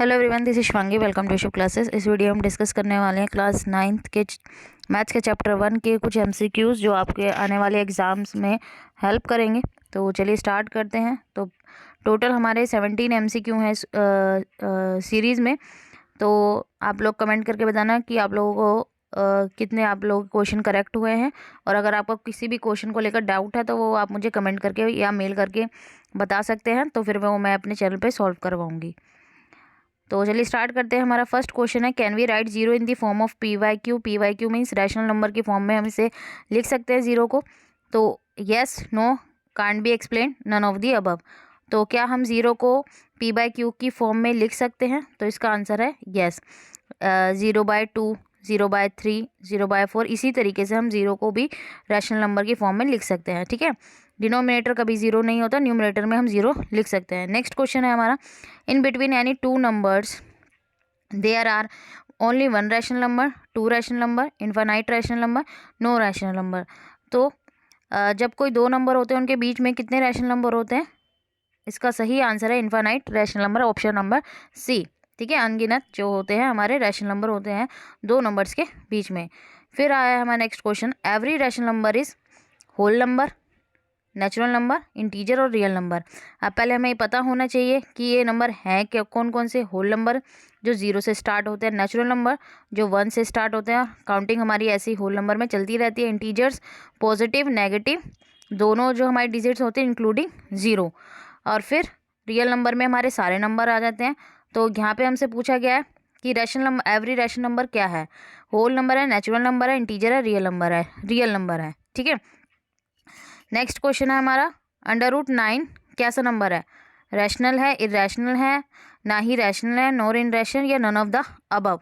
Hello everyone, this is Shivangi. Welcome to Shiv classes. इस video में हम डिस्कस करने वाले हैं क्लास 9th के मैथ्स के चैप्टर 1 के कुछ एमसीक्यूज़ जो आपके आने वाले एग्ज़ाम्स में हेल्प करेंगे। तो चलिए स्टार्ट करते हैं। तो टोटल हमारे 17 एमसीक्यू हैं इस सीरीज़ में। तो आप लोग कमेंट करके बताना कि आप लोगों को कितने आप लोग क्वेश्चन करेक्ट हुए हैं, और अगर आपको किसी भी क्वेश्चन को लेकर डाउट है तो वो आप मुझे कमेंट करके या मेल करके बता सकते हैं, तो फिर वो मैं अपने चैनल पे सॉल्व करवाऊँगी। तो चलिए स्टार्ट करते हैं। हमारा फर्स्ट क्वेश्चन है, can we write zero in the form of p y q. P y q means rational number की फॉर्म में हम इसे लिख सकते हैं जीरो को। तो yes, no, can't be explain, none of the above. तो क्या हम जीरो को पी बाई क्यू की फॉर्म में लिख सकते हैं? तो इसका आंसर है येस। 0/2, 0/3, 0/4, इसी तरीके से हम जीरो को भी रैशनल नंबर की फॉर्म में लिख सकते हैं। ठीक है, डिनोमिनेटर कभी जीरो नहीं होता, न्यूमरेटर में हम जीरो लिख सकते हैं। नेक्स्ट क्वेश्चन है हमारा, in between any two numbers there are only one rational number, two rational number, infinite rational number, no rational number. तो जब कोई दो नंबर होते हैं उनके बीच में कितने रैशनल नंबर होते हैं? इसका सही आंसर है infinite rational number, option number C. ठीक है, अनगिनत जो होते हैं हमारे रैशनल नंबर होते हैं दो नंबर्स के बीच में। फिर आया है हमारा next question, every rational number is whole number, natural number, integer और रियल नंबर। अब पहले हमें पता होना चाहिए कि ये नंबर हैं क्या, कौन कौन से। होल नंबर जो जीरो से स्टार्ट होते हैं, नेचुरल नंबर जो वन से स्टार्ट होते हैं, काउंटिंग हमारी ऐसी होल नंबर में चलती रहती है, इंटीजर्स पॉजिटिव नेगेटिव दोनों जो हमारे डिजिट्स होते हैं इंक्लूडिंग ज़ीरो, और फिर रियल नंबर में हमारे सारे नंबर आ जाते हैं। तो यहाँ पे हमसे पूछा गया है कि rational number, every rational number क्या है? होल नंबर है, नेचुरल नंबर है, इंटीजर है, रियल नंबर है। ठीक है, नेक्स्ट क्वेश्चन है हमारा, √9 कैसा नंबर है? रैशनल है, इरेशनल है, ना ही रैशनल है, नॉर इन रैशनल, या नन ऑफ द अबव।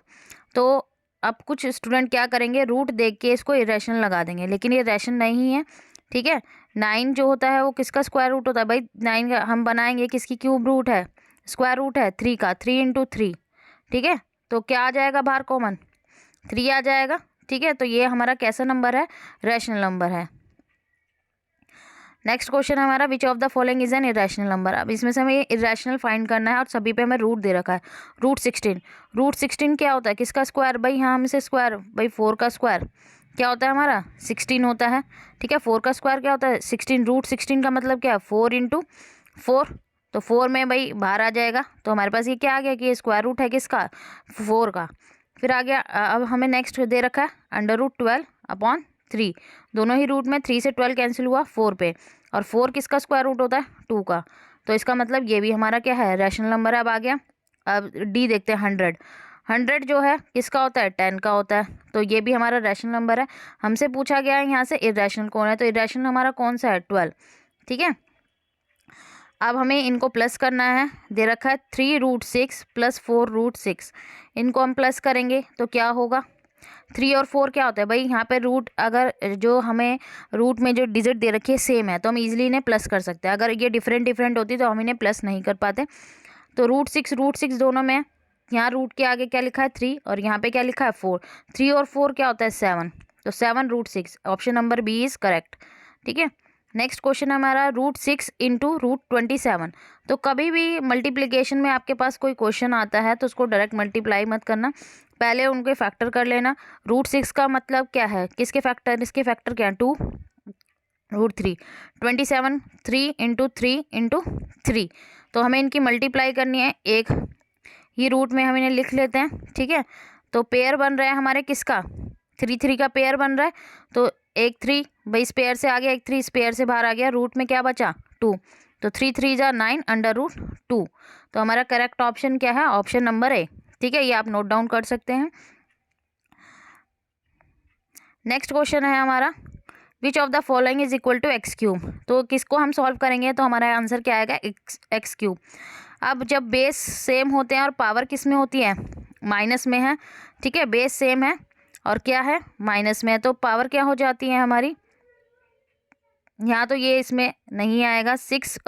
तो अब कुछ स्टूडेंट क्या करेंगे, रूट देख के इसको इरेशनल लगा देंगे, लेकिन ये रैशनल नहीं है। ठीक है, 9 जो होता है वो किसका स्क्वायर रूट होता है भाई? 9 का हम बनाएंगे किसकी क्यूब रूट है? स्क्वायर रूट है 3 का, 3 × 3। ठीक है, तो क्या आ जाएगा बाहर कॉमन? 3 आ जाएगा। ठीक है, तो ये हमारा कैसा नंबर है? रैशनल नंबर है। नेक्स्ट क्वेश्चन हमारा, which of the following is an irrational number. अब इसमें से हमें इरेशनल फाइंड करना है और सभी पे हमें रूट दे रखा है। √16, √16 क्या होता है? किसका स्क्वायर भाई? यहाँ हमसे स्क्वायर भाई 4 का स्क्वायर क्या होता है हमारा? 16 होता है। ठीक है, 4 का स्क्वायर क्या होता है? 16। √16 का मतलब क्या है? 4 × 4। तो 4 में भाई बाहर आ जाएगा, तो हमारे पास ये क्या आ गया कि ये स्क्वायर रूट है किसका? 4 का। फिर आ गया, अब हमें नेक्स्ट दे रखा है √12/3। दोनों ही रूट में 3 से 12 कैंसिल हुआ 4 पे, और 4 किसका स्क्वायर रूट होता है? 2 का। तो इसका मतलब ये भी हमारा क्या है? रैशनल नंबर है। अब आ गया, अब डी देखते हैं, 100। 100 जो है किसका होता है? 10 का होता है, तो ये भी हमारा रैशनल नंबर है। हमसे पूछा गया है यहाँ से इरेशनल कौन है, तो इरेशनल हमारा कौन सा है? 12। ठीक है, अब हमें इनको प्लस करना है। दे रखा है 3√6 + 4√6। इनको हम प्लस करेंगे तो क्या होगा? 3 और 4 क्या होता है भाई? यहाँ पे रूट, अगर जो हमें रूट में जो डिजिट दे रखी है सेम है तो हम इजीली इन्हें प्लस कर सकते हैं। अगर ये डिफरेंट डिफरेंट होती तो हम इन्हें प्लस नहीं कर पाते। तो √6 दोनों में, यहाँ रूट के आगे क्या लिखा है? 3, और यहाँ पे क्या लिखा है? 4। 3 और 4 क्या होता है? 7। तो 7√6, option number B is correct. ठीक है, नेक्स्ट क्वेश्चन हमारा, √6 × √27। तो कभी भी मल्टीप्लिकेशन में आपके पास कोई क्वेश्चन आता है तो उसको डायरेक्ट मल्टीप्लाई मत करना, पहले उनके फैक्टर कर लेना। √6 का मतलब क्या है? किसके फैक्टर? इसके फैक्टर क्या है? 2 √3। 27, 3 × 3 × 3। तो हमें इनकी मल्टीप्लाई करनी है, एक ही रूट में हम इन्हें लिख लेते हैं। ठीक है, तो पेयर बन रहा है हमारे किसका? 3 का पेयर बन रहा है, तो एक 3 भाई इस पेयर से आ गया, एक 3 इस पेयर से बाहर आ गया, रूट में क्या बचा? 2। तो 3 × 3 = 9 √2। तो हमारा करेक्ट ऑप्शन क्या है? Option number A. ठीक है, ये आप नोट डाउन कर सकते हैं। नेक्स्ट क्वेश्चन है हमारा, which of the following is equal to x³। तो किसको हम सॉल्व करेंगे तो हमारा आंसर क्या आएगा? x³। अब जब बेस सेम होते हैं और पावर किस में होती है? माइनस में है। ठीक है, बेस सेम है और क्या है? माइनस में है, तो पावर क्या हो जाती है हमारी? यहाँ तो ये इसमें नहीं आएगा। 6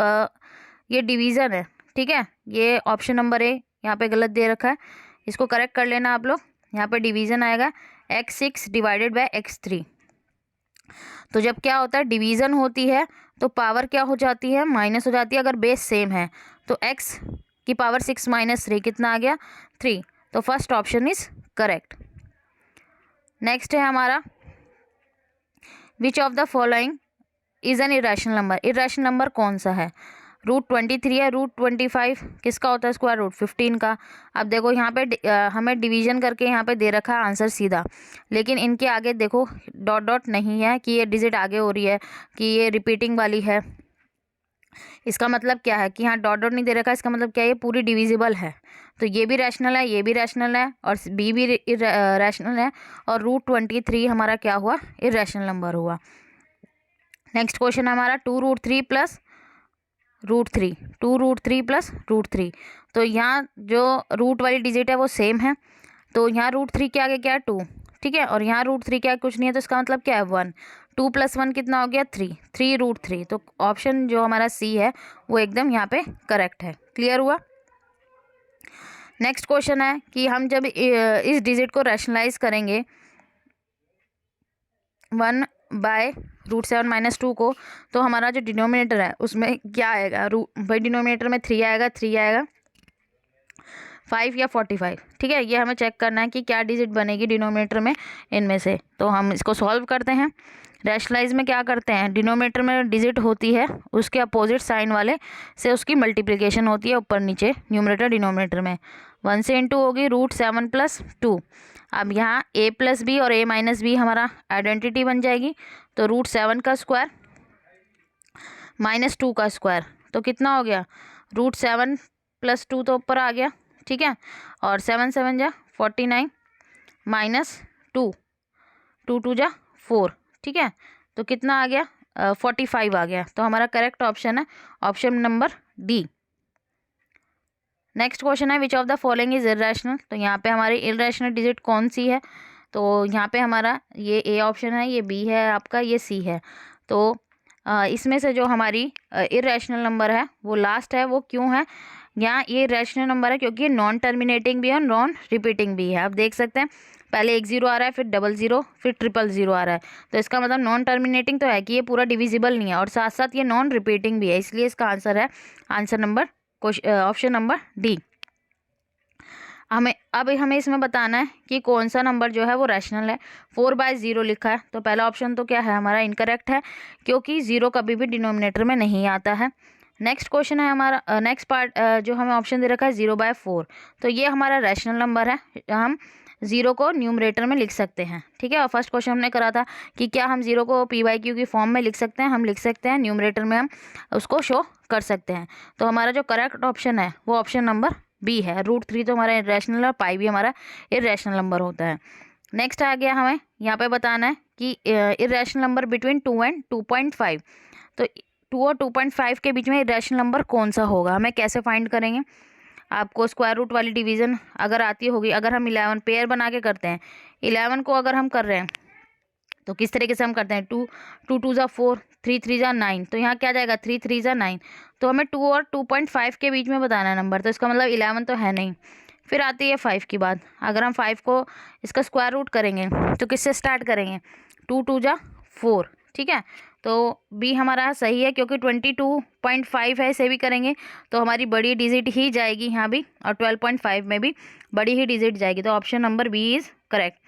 ये डिवीज़न है। ठीक है, ये ऑप्शन नंबर ए यहाँ पे गलत दे रखा है, इसको करेक्ट कर लेना आप लोग। यहाँ पे डिवीज़न आएगा x6 / x3। तो जब क्या होता है, डिवीज़न होती है तो पावर क्या हो जाती है? माइनस हो जाती है, अगर बेस सेम है। तो x की पावर 6 माइनस 3 कितना आ गया 3। तो first option is correct. Next है हमारा which of the following is an irrational number. Irrational number कौन सा है? √23 है, √25 किसका होता है स्क्वायर रूट 15 का। अब देखो यहाँ पे हमें डिवीजन करके यहाँ पे दे रखा है आंसर सीधा, लेकिन इनके आगे देखो डॉट डॉट नहीं है कि ये डिजिट आगे हो रही है कि ये रिपीटिंग वाली है। इसका मतलब क्या है कि यहाँ डॉट डॉट नहीं दे रखा है, इसका मतलब क्या है ये पूरी डिविजिबल है। तो ये भी रैशनल है, ये भी रैशनल है और बी भी रैशनल है और √23 हमारा क्या हुआ इरेशनल नंबर हुआ। नेक्स्ट क्वेश्चन है हमारा 2√3 प्लस √3, 2√3 प्लस √3। तो यहाँ जो रूट वाली डिजिट है वो सेम है, तो यहाँ √3 के आगे क्या है 2, ठीक है, और यहाँ √3 के आगे कुछ नहीं है, तो इसका मतलब क्या है 1। 2 + 1 कितना हो गया 3, 3√3। तो ऑप्शन जो हमारा सी है वो एकदम यहाँ पे करेक्ट है। क्लियर हुआ। नेक्स्ट क्वेश्चन है कि हम जब इस डिजिट को रैशनलाइज करेंगे 1/√7 - 2 को, तो हमारा जो डिनोमिनेटर है उसमें क्या आएगा? भाई डिनोमिनेटर में 3 आएगा, 3 आएगा 5 या 45, ठीक है। ये हमें चेक करना है कि क्या डिजिट बनेगी डिनोमिनेटर में इनमें से। तो हम इसको सॉल्व करते हैं। रैशनलाइज में क्या करते हैं, डिनोमिनेटर में डिजिट होती है उसके अपोजिट साइन वाले से उसकी मल्टीप्लिकेशन होती है ऊपर नीचे न्यूमरेटर डिनोमिनेटर में। 1 से इंटू होगी √7 + 2। अब यहाँ a + b और a - b हमारा आइडेंटिटी बन जाएगी। तो √7 का स्क्वायर -2 का स्क्वायर, तो कितना हो गया √7 + 2 तो ऊपर आ गया, ठीक है, और 7 7 जा 49 -2 2 2 जा 4, ठीक है, तो कितना आ गया 45 आ गया। तो हमारा करेक्ट ऑप्शन है option number D. Next question है which of the following is irrational. तो यहाँ पे हमारी इरेशनल डिजिट कौन सी है? तो यहाँ पे हमारा ये ए ऑप्शन है, ये बी है आपका, ये सी है। तो इसमें से जो हमारी इरेशनल नंबर है वो लास्ट है। वो क्यों है? यहाँ ये रैशनल नंबर है क्योंकि ये नॉन टर्मिनेटिंग भी है और नॉन रिपीटिंग भी है। आप देख सकते हैं पहले 1 0 आ रहा है, फिर 00, फिर 000 आ रहा है। तो इसका मतलब नॉन टर्मिनेटिंग तो है कि ये पूरा डिविजिबल नहीं है और साथ साथ ये नॉन रिपीटिंग भी है, इसलिए इसका आंसर है answer number option number D. हमें इसमें बताना है कि कौन सा नंबर जो है वो रैशनल है। 4/0 लिखा है, तो पहला ऑप्शन तो क्या है हमारा इनकरेक्ट है क्योंकि 0 कभी भी डिनोमिनेटर में नहीं आता है। नेक्स्ट क्वेश्चन है हमारा नेक्स्ट पार्ट जो हमें ऑप्शन दे रखा है 0/4। तो ये हमारा रैशनल नंबर है, हम 0 को न्यूमरेटर में लिख सकते हैं, ठीक है। और फर्स्ट क्वेश्चन हमने करा था कि क्या हम 0 को p/q की फॉर्म में लिख सकते हैं? हम लिख सकते हैं, न्यूमरेटर में हम उसको शो कर सकते हैं। तो हमारा जो करेक्ट ऑप्शन है वो ऑप्शन नंबर बी है। √3 तो हमारा इरेशनल और पाई भी हमारा इरेशनल नंबर होता है। नेक्स्ट आ गया हमें यहाँ पे बताना है कि इरेशनल नंबर बिटवीन 2 और 2.5। तो 2 और 2.5 के बीच में इरेशनल नंबर कौन सा होगा, हमें कैसे फाइंड करेंगे? आपको स्क्वायर रूट वाली डिवीज़न अगर आती होगी, अगर हम 11 पेयर बना के करते हैं, 11 को अगर हम कर रहे हैं तो किस तरीके से हम करते हैं 2 2 2 जा 4, 3 3 जा 9। तो यहाँ क्या जाएगा 3 3 जा 9। तो हमें 2 और 2.5 के बीच में बताना है नंबर, तो इसका मतलब 11 तो है नहीं। फिर आती है 5 की बात। अगर हम 5 को इसका स्क्वायर रूट करेंगे तो किससे स्टार्ट करेंगे 2 2 जा 4, ठीक है। तो बी हमारा सही है क्योंकि 22.5 है, इसे भी करेंगे तो हमारी बड़ी डिजिट ही जाएगी यहाँ भी, और 12.5 में भी बड़ी ही डिजिट जाएगी। तो option number B is correct.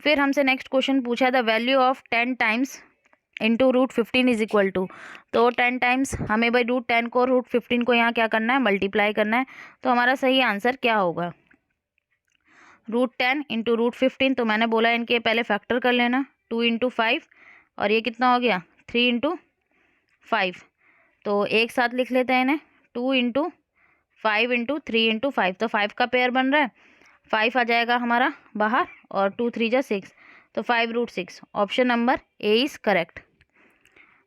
फिर हमसे नेक्स्ट क्वेश्चन पूछा the value of 10 times into √15 is equal to. तो 10 टाइम्स हमें भाई √10 को √15 को यहाँ क्या करना है मल्टीप्लाई करना है। तो हमारा सही आंसर क्या होगा √10 इंटू √15। तो मैंने बोला इनके पहले फैक्टर कर लेना 2 × 5 और ये कितना हो गया 3 × 5। तो एक साथ लिख लेते हैं इन्हें 2 × 5 × 3 × 5। तो 5 का पेयर बन रहा है, 5 आ जाएगा हमारा बाहर और 2 3 जा 6, तो 5√6। Option number A is correct.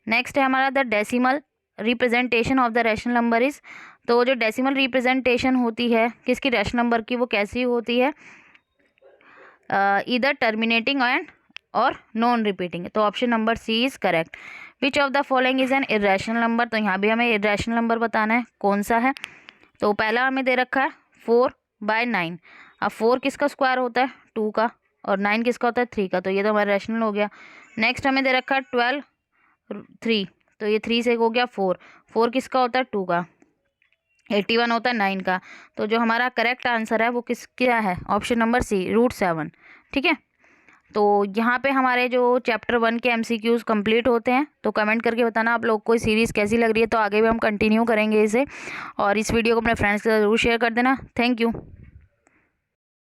Next है हमारा the decimal representation of the rational number is. तो जो डेसिमल रिप्रेजेंटेशन होती है किसकी रैशनल नंबर की, वो कैसी होती है इधर टर्मिनेटिंग एंड और नॉन रिपीटिंग। तो option number C is correct. Which of the following is an irrational number. तो यहाँ भी हमें इरेशनल नंबर बताना है कौन सा है। तो पहला हमें दे रखा है 4/9। अब 4 किसका स्क्वायर होता है 2 का, और 9 किसका होता है 3 का, तो ये तो हमारा रैशनल हो गया। नेक्स्ट हमें दे रखा है 12 3, तो ये 3 से हो गया 4 किसका होता है 2 का। 81 होता है 9 का। तो जो हमारा करेक्ट आंसर है वो क्या है? Option number C, √7। ठीक है, तो यहाँ पे हमारे जो चैप्टर 1 के MCQs कंप्लीट होते हैं। तो कमेंट करके बताना आप लोग को सीरीज़ कैसी लग रही है, तो आगे भी हम कंटिन्यू करेंगे इसे। और इस वीडियो को अपने फ्रेंड्स के साथ ज़रूर शेयर कर देना। Thank you.